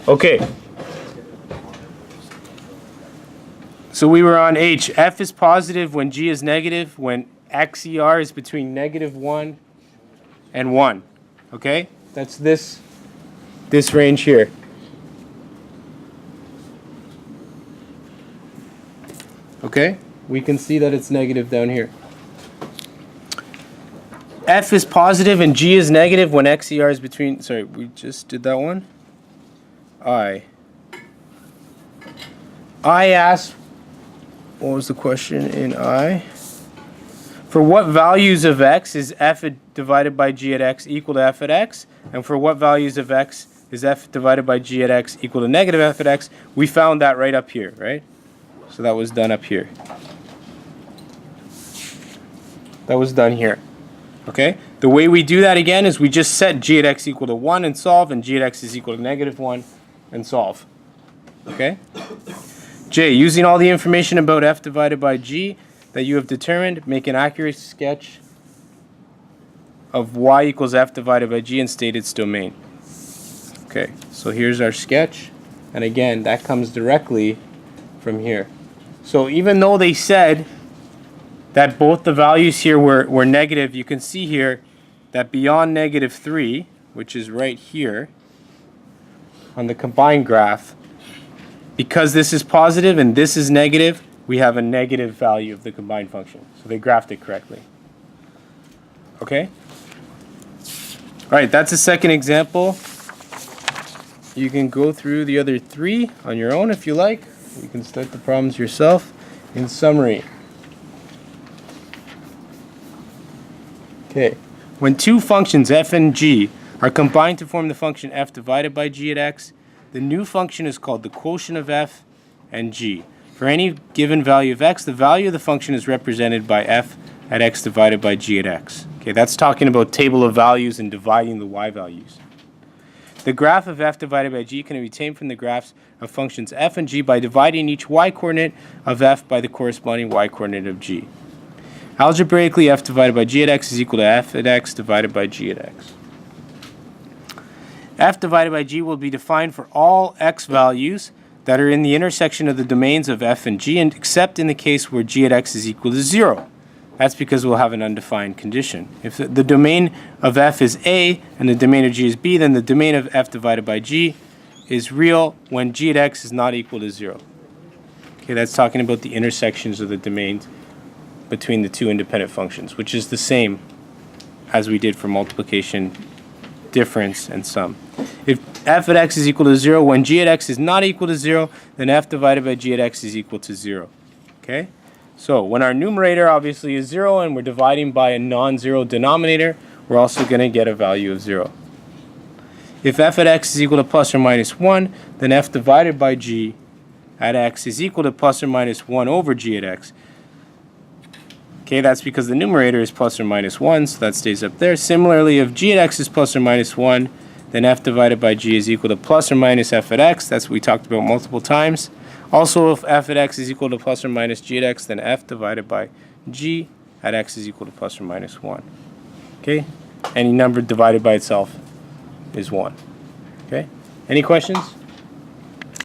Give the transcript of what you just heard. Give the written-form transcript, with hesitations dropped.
Okay. So we were on H. F is positive when G is negative, when XER is between -1 and 1. Okay? That's this range here. Okay? We can see that it's negative down here. F is positive and G is negative when XER is between, sorry, we just did that one. I asked, what was the question in I? For what values of x is f divided by g at x equal to f at x? And for what values of x is f divided by g at x equal to negative f at x? We found that right up here, right? So that was done up here. That was done here. Okay? The way we do that again is we just set g at x equal to 1 and solve, and g at x is equal to -1 and solve. Okay? J, using all the information about f divided by g that you have determined, make an accurate sketch of y equals f divided by g and state its domain. Okay, so here's our sketch. And again, that comes directly from here. So even though they said that both the values here were negative, you can see here that beyond -3, which is right here on the combined graph, because this is positive and this is negative, we have a negative value of the combined function. So they graphed it correctly. Okay? All right, that's a second example. You can go through the other 3 on your own if you like. You can start the problems yourself. In summary, okay, when two functions f and g are combined to form the function f divided by g at x, the new function is called the quotient of f and g. For any given value of x, the value of the function is represented by f at x divided by g at x. Okay, that's talking about table of values and dividing the y values. The graph of f divided by g can be obtained from the graphs of functions f and g by dividing each y-coordinate of f by the corresponding y-coordinate of g. Algebraically, f divided by g at x is equal to f at x divided by g at x. F divided by g will be defined for all x values that are in the intersection of the domains of f and g, and except in the case where g at x is equal to 0. That's because we'll have an undefined condition. If the domain of f is a and the domain of g is b, then the domain of f divided by g is real when g at x is not equal to 0. Okay, that's talking about the intersections of the domains between the two independent functions, which is the same as we did for multiplication, difference, and sum. If f at x is equal to 0 when g at x is not equal to 0, then f divided by g at x is equal to 0. Okay? So when our numerator obviously is 0 and we're dividing by a non-zero denominator, we're also going to get a value of 0. If f at x is equal to plus or minus 1, then f divided by g at x is equal to plus or minus 1 over g at x. Okay, that's because the numerator is plus or minus 1, so that stays up there. Similarly, if g at x is plus or minus 1, then f divided by g is equal to plus or minus f at x. That's what we talked about multiple times. Also, if f at x is equal to plus or minus g at x, then f divided by g at x is equal to plus or minus 1. Okay? Any number divided by itself is 1. Okay? Any questions?